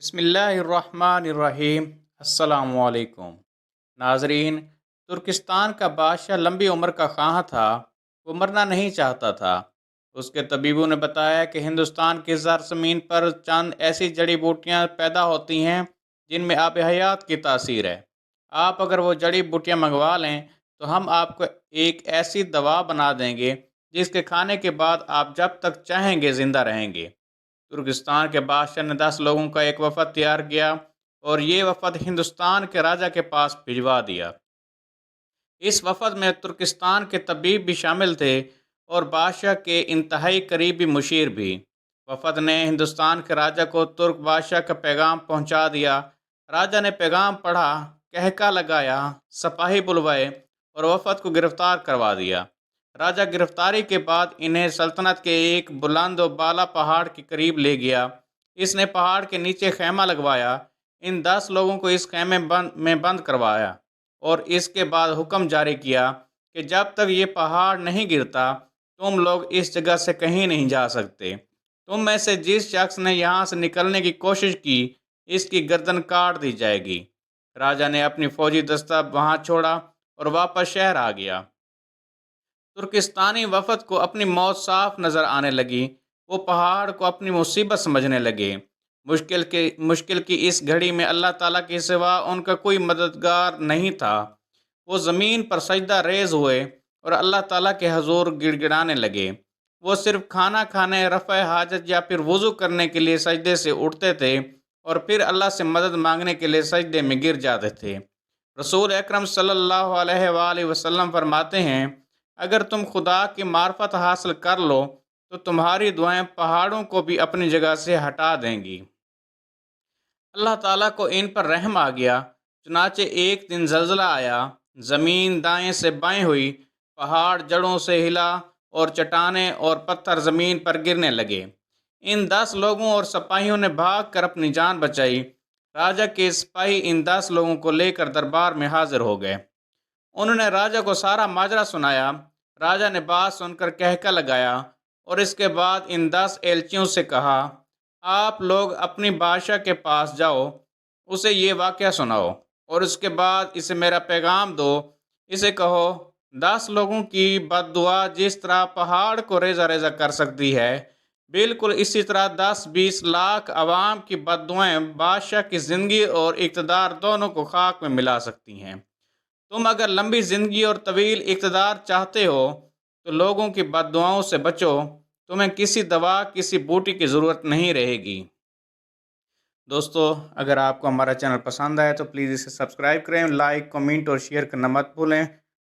بسم اللہ الرحمن الرحیم۔ السلام علیکم ناظرین۔ ترکستان کا بادشاہ لمبی عمر کا خواہاں تھا۔ وہ مرنا نہیں چاہتا تھا۔ اس کے طبیبوں نے بتایا کہ ہندوستان کی زرزمین پر چند ایسی جڑی بوٹیاں پیدا ہوتی ہیں جن میں آب حیات کی تاثیر ہے۔ آپ اگر وہ جڑی بوٹیاں منگوا لیں تو ہم آپ کو ایک ایسی دوا بنا دیں گے جس کے کھانے کے بعد آپ جب تک چاہیں گے زندہ رہیں گے۔ ترکستان کے بادشاہ نے 10 لوگوں کا ایک وفد تیار کیا اور یہ وفد ہندوستان کے راجہ کے پاس بھجوا دیا۔ اس وفد میں ترکستان کے طبیب بھی شامل تھے اور بادشاہ کے انتہائی قریبی مشیر بھی۔ وفد نے ہندوستان کے راجہ کو ترک بادشاہ کا پیغام پہنچا دیا۔ راجہ نے پیغام پڑھا، کہکا لگایا، سپاہی بلوائے اور وفد کو گرفتار کروا دیا۔ راجہ گرفتاری کے بعد انہیں سلطنت کے ایک بلند و بالا پہاڑ کے قریب لے گیا۔ اس نے پہاڑ کے نیچے خیمہ لگوایا۔ ان 10 لوگوں کو اس خیمے میں بند کروایا اور اس کے بعد حکم جاری کیا کہ جب تک یہ پہاڑ نہیں گرتا تم لوگ اس جگہ سے کہیں نہیں جا سکتے۔ تم میں سے جس شخص نے یہاں سے نکلنے کی کوشش کی اس کی گردن کاٹ دی جائے گی۔ راجہ نے اپنی فوجی دستہ وہاں چھوڑا اور واپس شہر آ گیا۔ ترکستانی وفد کو اپنی موت صاف نظر آنے لگی۔ وہ پہاڑ کو اپنی مصیبت سمجھنے لگے۔ مشکل کی اس گھڑی میں اللہ تعالیٰ کے سوا ان کا کوئی مددگار نہیں تھا۔ وہ زمین پر سجدہ ریز ہوئے اور اللہ تعالیٰ کے حضور گڑ گڑانے لگے۔ وہ صرف کھانا کھانے، رفع حاجت یا پھر وضو کرنے کے لیے سجدے سے اٹھتے تھے اور پھر اللہ سے مدد مانگنے کے لیے سجدے میں گر جاتے تھے۔ رسول اکرم صلی اللہ علیہ وآلہ وسلم فرماتے ہیں، اگر تم خدا کی معرفت حاصل کر لو تو تمہاری دعائیں پہاڑوں کو بھی اپنی جگہ سے ہٹا دیں گی۔ اللہ تعالیٰ کو ان پر رحم آ گیا۔ چنانچہ ایک دن زلزلہ آیا، زمین دائیں سے بائیں ہوئی، پہاڑ جڑوں سے ہلا اور چٹانیں اور پتھر زمین پر گرنے لگے۔ ان 10 لوگوں اور سپاہیوں نے بھاگ کر اپنی جان بچائی۔ راجہ کے سپاہی ان 10 لوگوں کو لے کر دربار میں حاضر ہو گئے۔ انہوں نے راجہ کو سارا ماجرا سنایا۔ راجہ نے بات سن کر کہکا لگایا اور اس کے بعد ان 10 ایلچیوں سے کہا، آپ لوگ اپنی بادشاہ کے پاس جاؤ، اسے یہ واقعہ سناؤ اور اس کے بعد اسے میرا پیغام دو۔ اسے کہو، 10 لوگوں کی بد دعا جس طرح پہاڑ کو ریزہ ریزہ کر سکتی ہے، بالکل اسی طرح 10-20 لاکھ عوام کی بد دعائیں بادشاہ کی زندگی اور اقتدار دونوں کو خاک میں ملا سکتی ہیں۔ تم اگر لمبی زندگی اور طویل اقتدار چاہتے ہو تو لوگوں کی بد دعاؤں سے بچو۔ تمہیں کسی دوا، کسی بوٹی کی ضرورت نہیں رہے گی۔ دوستو، اگر آپ کو ہمارا چینل پسند آئے تو پلیز اسے سبسکرائب کریں، لائک، کمنٹ اور شیئر کرنا مت بھولیں۔